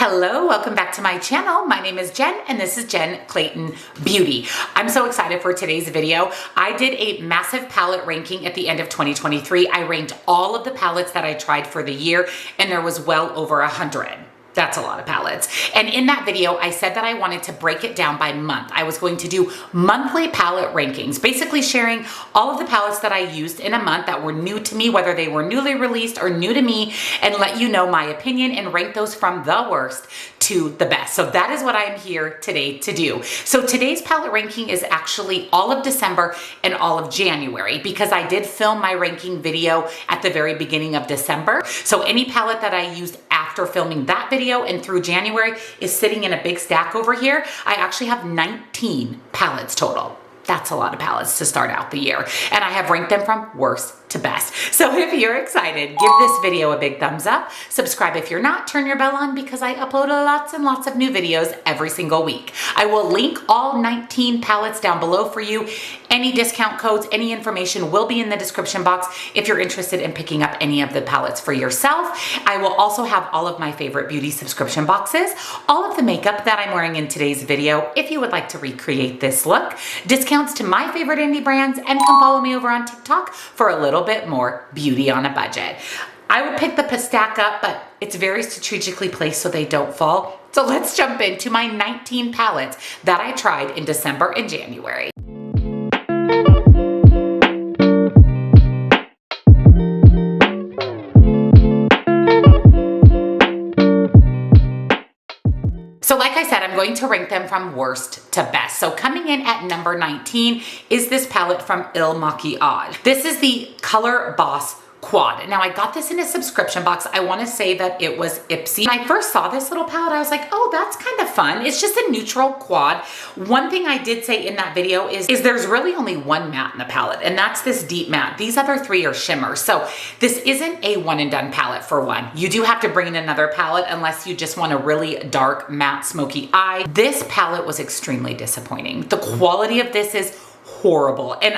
Hello, welcome back to my channel. My name is Jen and this is Jen Clayton Beauty. I'm so excited for today's video. I did a massive palette ranking at the end of 2023. I ranked all of the palettes that I tried for the year and there was well over 100. That's a lot of palettes. And in that video, I said that I wanted to break it down by month. I was going to do monthly palette rankings, basically sharing all of the palettes that I used in a month that were new to me, whether they were newly released or new to me, and let you know my opinion and rank those from the worst to the best. So that is what I'm here today to do. So today's palette ranking is actually all of December and all of January because I did film my ranking video at the very beginning of December. So any palette that I used after filming that video and through January is sitting in a big stack over here. I actually have 19 palettes total. That's a lot of palettes to start out the year. And I have ranked them from worst to best. So if you're excited, give this video a big thumbs up. Subscribe if you're not, turn your bell on because I upload lots and lots of new videos every single week. I will link all 19 palettes down below for you. Any discount codes, any information will be in the description box if you're interested in picking up any of the palettes for yourself. I will also have all of my favorite beauty subscription boxes, all of the makeup that I'm wearing in today's video if you would like to recreate this look, discounts to my favorite indie brands, and come follow me over on TikTok for a little bit more beauty on a budget. I would pick the stack up, but it's very strategically placed so they don't fall. So let's jump into my 19 palettes that I tried in December and January. So like I said, I'm going to rank them from worst to best. So coming in at number 19 is this palette from Il Makiage. This is the Color Boss Quad. Now I got this in a subscription box. I want to say that it was Ipsy. When I first saw this little palette, I was like, oh, that's kind of fun. It's just a neutral quad. One thing I did say in that video is there's really only one matte in the palette, and that's this deep matte. These other three are shimmers. So this isn't a one and done palette for one. You do have to bring in another palette unless you just want a really dark matte smoky eye. This palette was extremely disappointing. The quality of this is horrible. And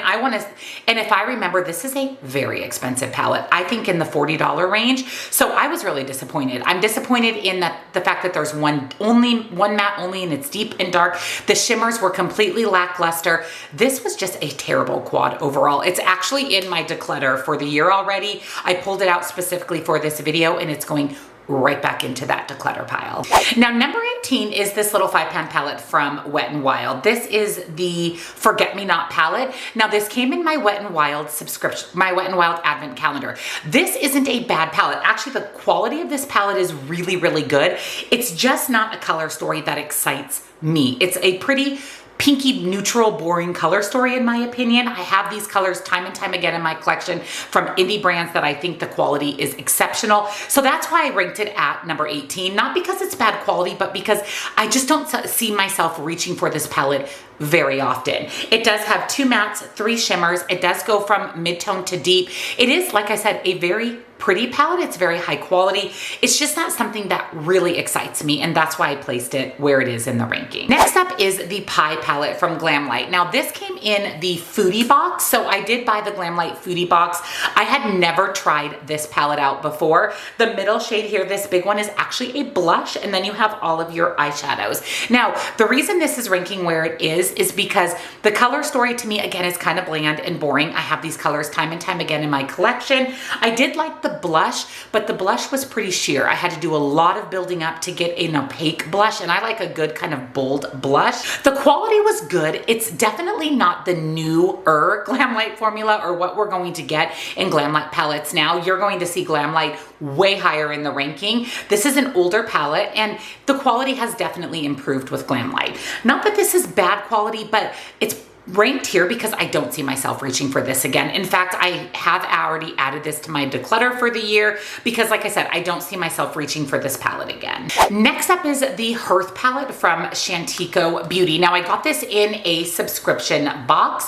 if I remember, this is a very expensive palette. I think in the $40 range. So I was really disappointed. I'm disappointed in the fact that there's one matte only and it's deep and dark. The shimmers were completely lackluster. This was just a terrible quad overall. It's actually in my declutter for the year already. I pulled it out specifically for this video and it's going right back into that declutter pile. Now, number 18 is this little 5-pan palette from Wet n Wild. This is the Forget Me Not palette. Now, this came in my Wet n Wild subscription, my Wet n Wild advent calendar. This isn't a bad palette. Actually, the quality of this palette is really, really good. It's just not a color story that excites me. It's a pretty pinky, neutral, boring color story in my opinion. I have these colors time and time again in my collection from indie brands that I think the quality is exceptional. So that's why I ranked it at number 18. Not because it's bad quality, but because I just don't see myself reaching for this palette very often. It does have 2 mattes, 3 shimmers. It does go from mid-tone to deep. It is, like I said, a very pretty palette. It's very high quality. It's just not something that really excites me, and that's why I placed it where it is in the ranking. Next up is the Pie palette from Glamlight. Now this came in the Foodie box, so I did buy the Glamlight Foodie box. I had never tried this palette out before. The middle shade here, this big one, is actually a blush, and then you have all of your eyeshadows. Now, the reason this is ranking where it is because the color story to me, again, is kind of bland and boring. I have these colors time and time again in my collection. I did like the blush, but the blush was pretty sheer. I had to do a lot of building up to get an opaque blush, and I like a good kind of bold blush. The quality was good. It's definitely not the newer Glamlight formula or what we're going to get in Glamlight palettes now. You're going to see Glamlight way higher in the ranking. This is an older palette, and the quality has definitely improved with Glamlight. Not that this is bad quality, but it's ranked here because I don't see myself reaching for this again. In fact, I have already added this to my declutter for the year because, like I said, I don't see myself reaching for this palette again. Next up is the Hearth palette from Shantico Beauty. Now, I got this in a subscription box.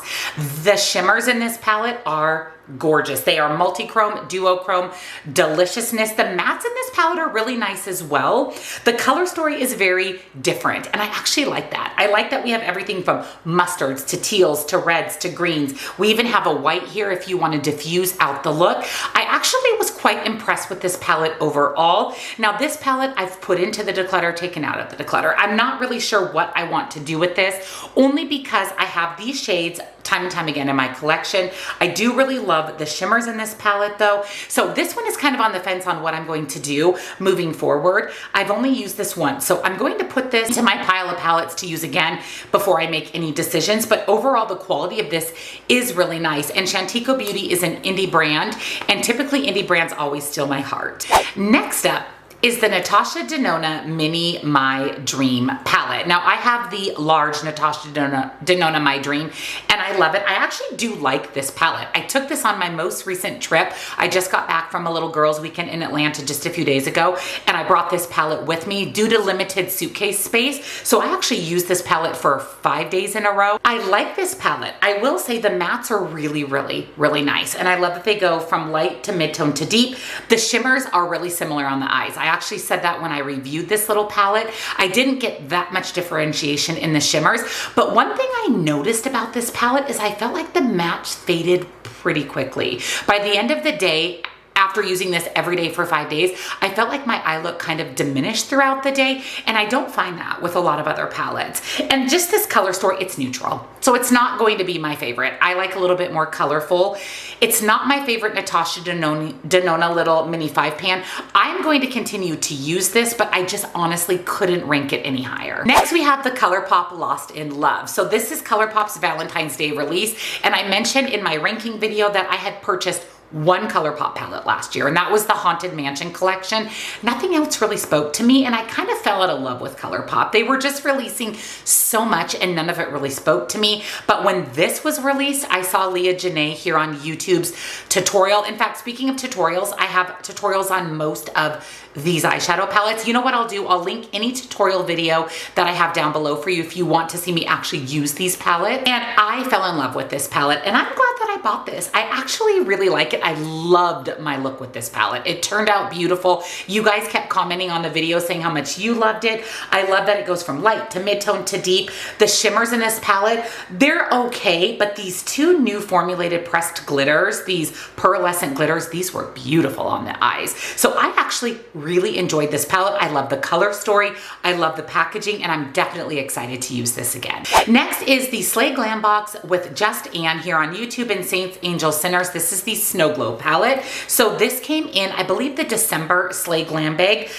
The shimmers in this palette are gorgeous. They are multi-chrome, duochrome deliciousness. The mattes in this palette are really nice as well. The color story is very different, and I actually like that. I like that we have everything from mustards to teals to reds to greens. We even have a white here if you want to diffuse out the look. I actually was quite impressed with this palette overall. Now this palette I've put into the declutter, taken out of the declutter. I'm not really sure what I want to do with this, only because I have these shades time and time again in my collection. I do really love the shimmers in this palette though. So this one is kind of on the fence on what I'm going to do moving forward. I've only used this once, so I'm going to put this to my pile of palettes to use again before I make any decisions. But overall, the quality of this is really nice. And Chantico Beauty is an indie brand, and typically indie brands always steal my heart. Next up is the Natasha Denona Mini My Dream palette. Now I have the large Natasha Denona My Dream, and I love it. I actually do like this palette. I took this on my most recent trip. I just got back from a little girls weekend in Atlanta just a few days ago, and I brought this palette with me due to limited suitcase space. So I actually used this palette for 5 days in a row. I like this palette. I will say the mattes are really, really, really nice. And I love that they go from light to mid-tone to deep. The shimmers are really similar on the eyes. I actually said that when I reviewed this little palette. I didn't get that much differentiation in the shimmers, but one thing I noticed about this palette is I felt like the matte faded pretty quickly. By the end of the day, after using this every day for 5 days, I felt like my eye look kind of diminished throughout the day, and I don't find that with a lot of other palettes. And just this color story, it's neutral. So it's not going to be my favorite. I like a little bit more colorful. It's not my favorite Natasha Denona little mini 5-pan. I'm going to continue to use this, but I just honestly couldn't rank it any higher. Next, we have the ColourPop Lost in Love. So this is ColourPop's Valentine's Day release, and I mentioned in my ranking video that I had purchased one ColourPop palette last year, and that was the Haunted Mansion collection. Nothing else really spoke to me, and I kind of fell out of love with ColourPop. They were just releasing so much, and none of it really spoke to me. But when this was released, I saw Leah Janae here on YouTube's tutorial. In fact, speaking of tutorials, I have tutorials on most of these eyeshadow palettes. You know what I'll do? I'll link any tutorial video that I have down below for you if you want to see me actually use these palettes. And I fell in love with this palette, and I'm glad that I bought this. I actually really like it. I loved my look with this palette. It turned out beautiful. You guys kept commenting on the video saying how much you loved it. I love that it goes from light to mid-tone to deep. The shimmers in this palette, they're okay, but these two new formulated pressed glitters, these pearlescent glitters, these were beautiful on the eyes. So I actually really enjoyed this palette. I love the color story. I love the packaging, and I'm definitely excited to use this again. Next is the Slay Glam Box with Just Anne here on YouTube and Saints, Angels, Sinners. This is the Snowglobe palette. So this came in, I believe, the December Slay Glam bag.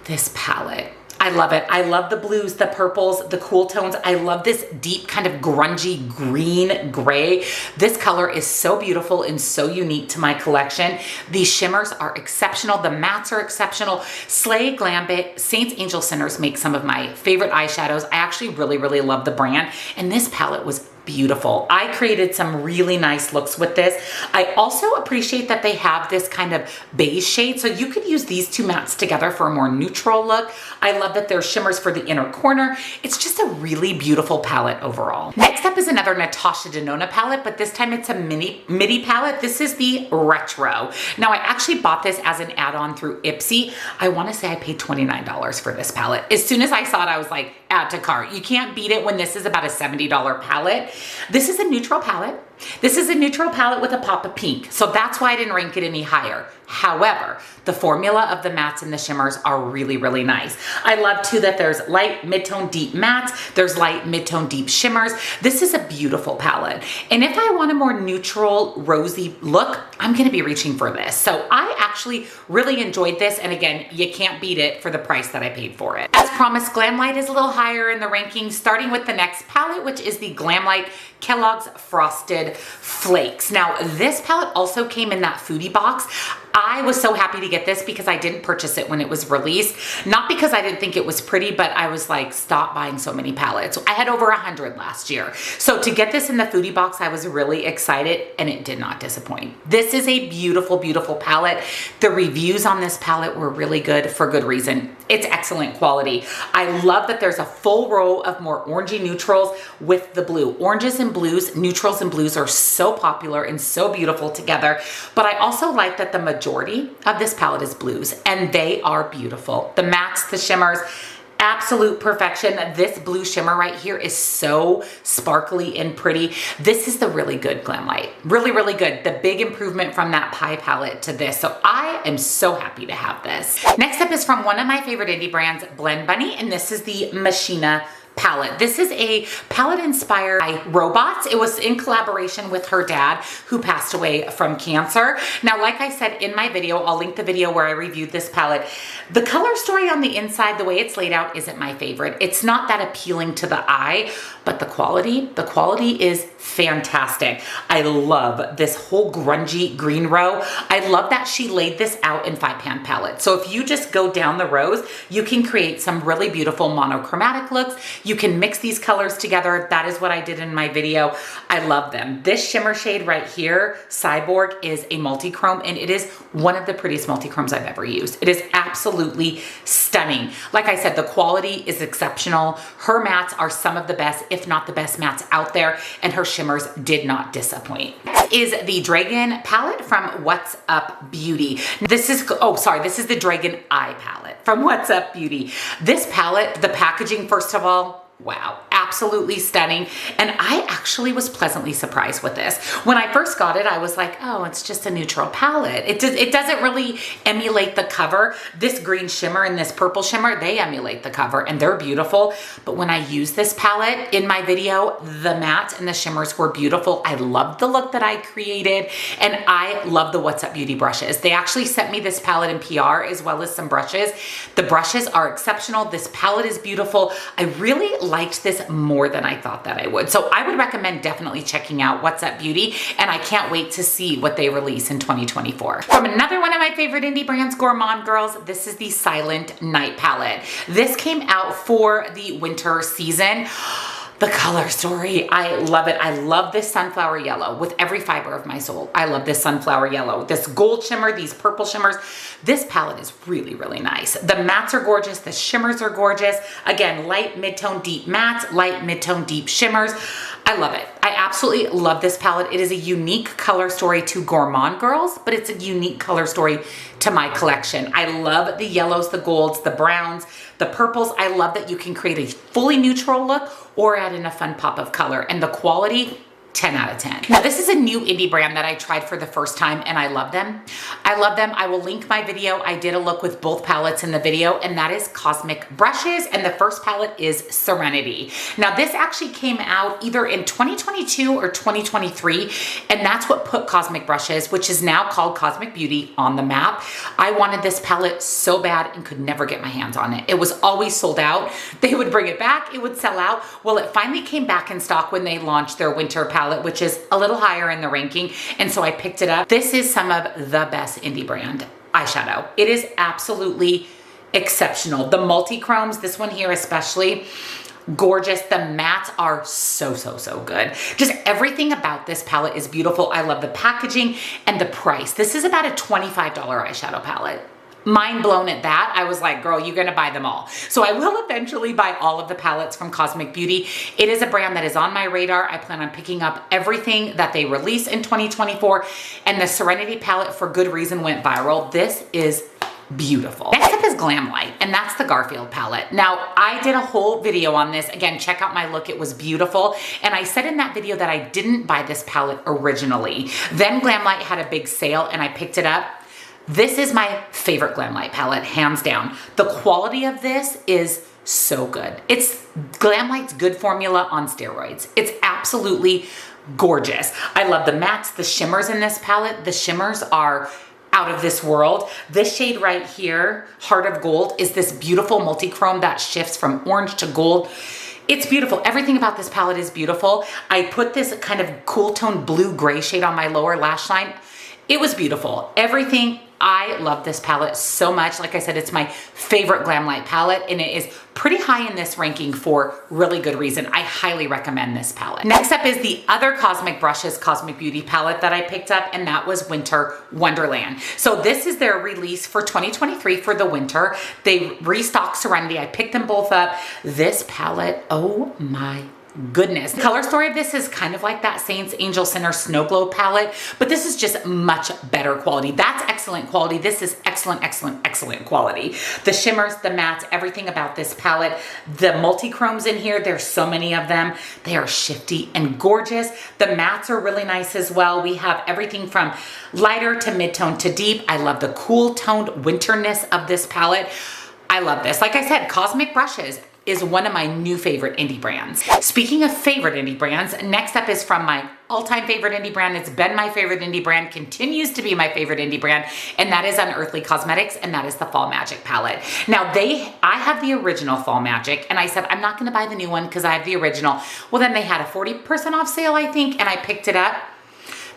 This palette, I love it. I love the blues, the purples, the cool tones. I love this deep kind of grungy green gray. This color is so beautiful and so unique to my collection. These shimmers are exceptional. The mattes are exceptional. Slay Glam Bag, Saints, Angels, Sinners make some of my favorite eyeshadows. I actually really, really love the brand, and this palette was beautiful. I created some really nice looks with this. I also appreciate that they have this kind of beige shade, so you could use these two mattes together for a more neutral look. I love that there's shimmers for the inner corner. It's just a really beautiful palette overall. Next up is another Natasha Denona palette, but this time it's a midi palette. This is the Retro. Now I actually bought this as an add-on through Ipsy. I want to say I paid $29 for this palette. As soon as I saw it, I was like, add to cart. You can't beat it when this is about a $70 palette. This is a neutral palette. This is a neutral palette with a pop of pink, so that's why I didn't rank it any higher. However, the formula of the mattes and the shimmers are really, really nice. I love too that there's light, mid-tone, deep mattes. There's light, mid-tone, deep shimmers. This is a beautiful palette. And if I want a more neutral, rosy look, I'm gonna be reaching for this. So I actually really enjoyed this. And again, you can't beat it for the price that I paid for it. As promised, Glamlight is a little higher in the rankings, starting with the next palette, which is the Glamlight Kellogg's Frosted Flakes. Now, this palette also came in that foodie box. I was so happy to get this because I didn't purchase it when it was released. Not because I didn't think it was pretty, but I was like, stop buying so many palettes. I had over 100 last year. So to get this in the foodie box, I was really excited and it did not disappoint. This is a beautiful, beautiful palette. The reviews on this palette were really good for good reason. It's excellent quality. I love that there's a full row of more orangey neutrals with the blue. Oranges and blues, neutrals and blues are so popular and so beautiful together. But I also like that the majority of this palette is blues and they are beautiful. The mattes, the shimmers, absolute perfection. This blue shimmer right here is so sparkly and pretty. This is the really good Glam Light. Really, really good. The big improvement from that pie palette to this. So I am so happy to have this. Next up is from one of my favorite indie brands, Blend Bunny, and this is the Machina palette. This is a palette inspired by robots. It was in collaboration with her dad who passed away from cancer. Now, like I said in my video, I'll link the video where I reviewed this palette. The color story on the inside, the way it's laid out, isn't my favorite. It's not that appealing to the eye, but the quality is fantastic. I love this whole grungy green row. I love that she laid this out in 5-pan palette. So if you just go down the rows, you can create some really beautiful monochromatic looks. You can mix these colors together. That is what I did in my video. I love them. This shimmer shade right here, Cyborg, is a multi-chrome and it is one of the prettiest multi-chromes I've ever used. It is absolutely stunning. Like I said, the quality is exceptional. Her mattes are some of the best, if not the best mattes out there, and her shimmers did not disappoint. Next is the Dragon palette from What's Up Beauty. This is the Dragon Eye palette from What's Up Beauty. This palette, the packaging, first of all, wow, absolutely stunning. And I actually was pleasantly surprised with this. When I first got it, I was like, oh, it's just a neutral palette. It doesn't really emulate the cover. This green shimmer and this purple shimmer, they emulate the cover and they're beautiful. But when I use this palette in my video, the matte and the shimmers were beautiful. I loved the look that I created and I love the What's Up Beauty brushes. They actually sent me this palette in PR as well as some brushes. The brushes are exceptional. This palette is beautiful. I really liked this more than I thought that I would. So I would recommend definitely checking out What's Up Beauty, and I can't wait to see what they release in 2024. From another one of my favorite indie brands, Gourmand Girls, this is the Silent Night palette. This came out for the winter season. The color story, I love it. I love this sunflower yellow with every fiber of my soul. I love this sunflower yellow. This gold shimmer, these purple shimmers. This palette is really, really nice. The mattes are gorgeous. The shimmers are gorgeous. Again, light, mid-tone, deep mattes, light, mid-tone, deep shimmers. I love it. I absolutely love this palette. It is a unique color story to Gourmand Girls, but it's a unique color story to my collection. I love the yellows, the golds, the browns, the purples. I love that you can create a fully neutral look or add in a fun pop of color. And the quality, 10 out of 10. Now this is a new indie brand that I tried for the first time and I love them. I love them. I will link my video. I did a look with both palettes in the video and that is Cosmic Brushes and the first palette is Serenity. Now this actually came out either in 2022 or 2023 and that's what put Cosmic Brushes, which is now called Cosmic Beauty, on the map. I wanted this palette so bad and could never get my hands on it. It was always sold out. They would bring it back, it would sell out. Well, it finally came back in stock when they launched their winter palette, which is a little higher in the ranking, and so I picked it up. This is some of the best indie brand eyeshadow. It is absolutely exceptional. The multi-chromes, this one here especially, gorgeous. The mattes are so good. Just everything about this palette is beautiful. I love the packaging and the price. This is about a $25 eyeshadow palette. Mind blown at that. I was like, girl, you're gonna buy them all. So I will eventually buy all of the palettes from Cosmic Beauty. It is a brand that is on my radar. I plan on picking up everything that they release in 2024. And the Serenity palette, for good reason, went viral. This is beautiful. Next up is Glam Light, and that's the Garfield palette. Now, I did a whole video on this. Again, check out my look. It was beautiful. And I said in that video that I didn't buy this palette originally. Then Glam Light had a big sale and I picked it up. This is my favorite Glam Light palette, hands down. The quality of this is so good. It's Glam Light's good formula on steroids. It's absolutely gorgeous. I love the mattes, the shimmers in this palette. The shimmers are out of this world. This shade right here, Heart of Gold, is this beautiful multi-chrome that shifts from orange to gold. It's beautiful. Everything about this palette is beautiful. I put this kind of cool tone blue gray shade on my lower lash line. It was beautiful. Everything I love this palette so much. Like I said, it's my favorite Glam Light palette, and it is pretty high in this ranking for really good reason. I highly recommend this palette. Next up is the other Cosmic Brushes Cosmic Beauty palette that I picked up, and that was Winter Wonderland. So this is their release for 2023 for the winter. They restocked Serenity. I picked them both up. This palette, oh my goodness. The color story of this is kind of like that Saints Angel Center Snowglobe palette, but this is just much better quality. That's excellent quality. This is excellent, excellent, excellent quality. The shimmers, the mattes, everything about this palette. The multi-chromes in here, there's so many of them. They are shifty and gorgeous. The mattes are really nice as well. We have everything from lighter to mid-tone to deep. I love the cool toned winterness of this palette. I love this. Like I said, Cosmic Brushes is one of my new favorite indie brands. Speaking of favorite indie brands, next up is from my all-time favorite indie brand. It's been my favorite indie brand, continues to be my favorite indie brand, and that is Unearthly Cosmetics, and that is the Fall Magic palette. Now I have the original Fall Magic, and I said, I'm not gonna buy the new one because I have the original. Well, then they had a 40% off sale, I think, and I picked it up.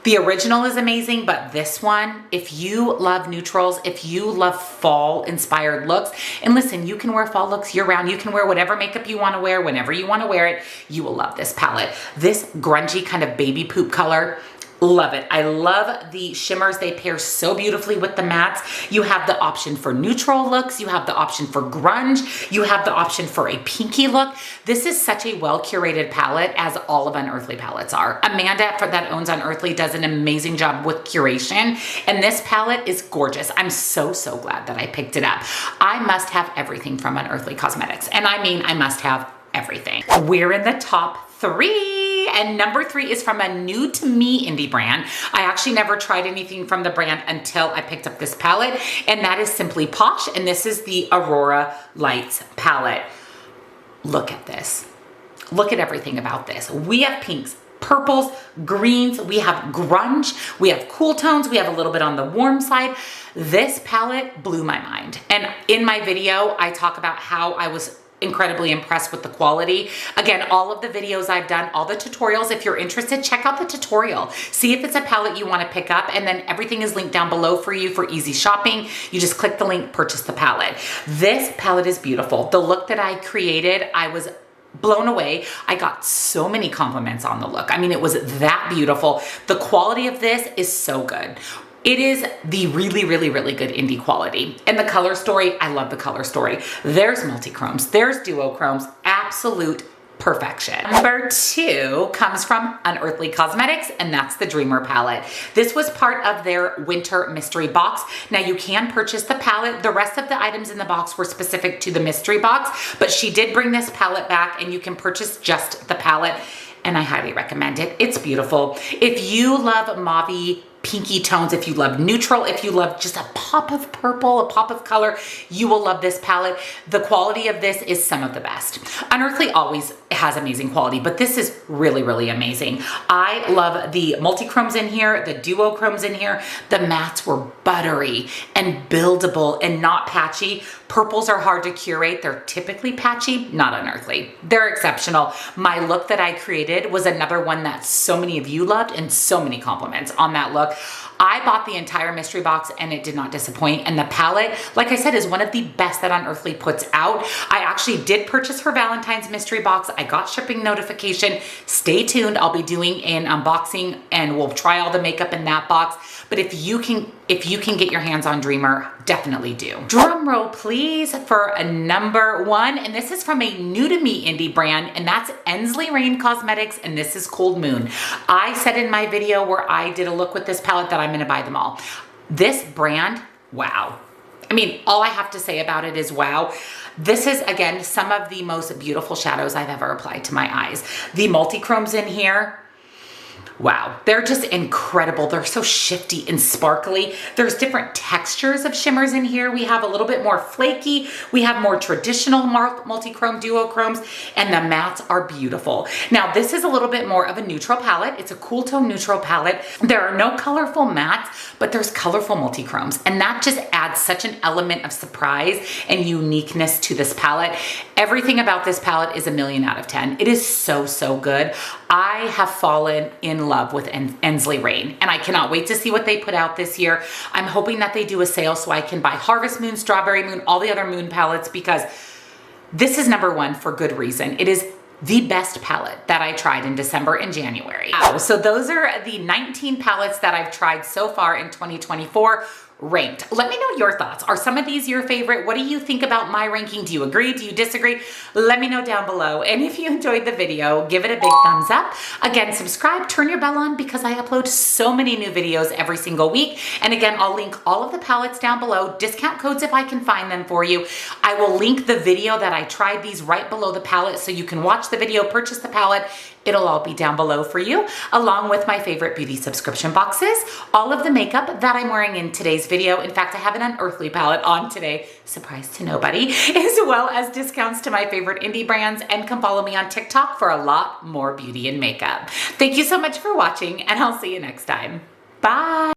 The original is amazing, but this one, if you love neutrals, if you love fall inspired looks, and listen, you can wear fall looks year round, you can wear whatever makeup you wanna wear, whenever you wanna wear it, you will love this palette. This grungy kind of baby poop color, love it. I love the shimmers. They pair so beautifully with the mattes. You have the option for neutral looks. You have the option for grunge. You have the option for a pinky look. This is such a well-curated palette, as all of Unearthly palettes are. Amanda that owns Unearthly does an amazing job with curation, and this palette is gorgeous. I'm so, so glad that I picked it up. I must have everything from Unearthly Cosmetics, and I mean, I must have everything. We're in the top 3, and number 3 is from a new to me indie brand. I actually never tried anything from the brand until I picked up this palette, and that is Simply Posh, and this is the Aurora Lights palette. Look at this. Look at everything about this. We have pinks, purples, greens, we have grunge, we have cool tones, we have a little bit on the warm side. This palette blew my mind, and in my video, I talk about how I was incredibly impressed with the quality. Again, all of the videos I've done, all the tutorials, if you're interested, check out the tutorial. See if it's a palette you want to pick up, and then everything is linked down below for you for easy shopping. You just click the link, purchase the palette. This palette is beautiful. The look that I created, I was blown away. I got so many compliments on the look. I mean, it was that beautiful. The quality of this is so good. It is the really, really, really good indie quality. And the color story, I love the color story. There's multi-chromes, there's duochromes, absolute perfection. Number 2 comes from Unearthly Cosmetics, and that's the Dreamer palette. This was part of their winter mystery box. Now you can purchase the palette. The rest of the items in the box were specific to the mystery box, but she did bring this palette back, and you can purchase just the palette, and I highly recommend it. It's beautiful. If you love mauve pinky tones, if you love neutral, if you love just a pop of purple, a pop of color, you will love this palette. The quality of this is some of the best. Unearthly always has amazing quality, but this is really, really amazing. I love the multi-chromes in here, the duochromes in here. The mattes were buttery and buildable and not patchy. Purples are hard to curate. They're typically patchy, not Unearthly. They're exceptional. My look that I created was another one that so many of you loved, and so many compliments on that look. I bought the entire mystery box, and it did not disappoint. And the palette, like I said, is one of the best that Unearthly puts out. I actually did purchase her Valentine's mystery box. I got shipping notification. Stay tuned. I'll be doing an unboxing, and we'll try all the makeup in that box. But if you can get your hands on Dreamer, definitely do. Drum roll, please, for a number 1. And this is from a new to me indie brand, and that's Ensley Rain Cosmetics, and this is Cold Moon. I said in my video where I did a look with this palette that I'm gonna buy them all. This brand, wow. I mean, all I have to say about it is wow. This is, again, some of the most beautiful shadows I've ever applied to my eyes. The multi-chromes in here, wow, they're just incredible. They're so shifty and sparkly. There's different textures of shimmers in here. We have a little bit more flaky. We have more traditional multi-chrome duochromes, and the mattes are beautiful. Now, this is a little bit more of a neutral palette. It's a cool tone neutral palette. There are no colorful mattes, but there's colorful multi-chromes, and that just adds such an element of surprise and uniqueness to this palette. Everything about this palette is a 1,000,000 out of 10. It is so, so good. I have fallen in in love with Ensley Rain, and I cannot wait to see what they put out this year. I'm hoping that they do a sale so I can buy Harvest Moon, Strawberry Moon, all the other moon palettes, because this is number one for good reason. It is the best palette that I tried in December and January. Wow. So those are the 19 palettes that I've tried so far in 2024. Ranked. Let me know your thoughts. Are some of these your favorite? What do you think about my ranking? Do you agree? Do you disagree? Let me know down below. And if you enjoyed the video, give it a big thumbs up. Again, subscribe, turn your bell on, because I upload so many new videos every single week. And again, I'll link all of the palettes down below, discount codes if I can find them for you. I will link the video that I tried these right below the palette so you can watch the video, purchase the palette. It'll all be down below for you, along with my favorite beauty subscription boxes, all of the makeup that I'm wearing in today's video. In fact, I have an Unearthly palette on today, surprise to nobody, as well as discounts to my favorite indie brands, and come follow me on TikTok for a lot more beauty and makeup. Thank you so much for watching, and I'll see you next time. Bye.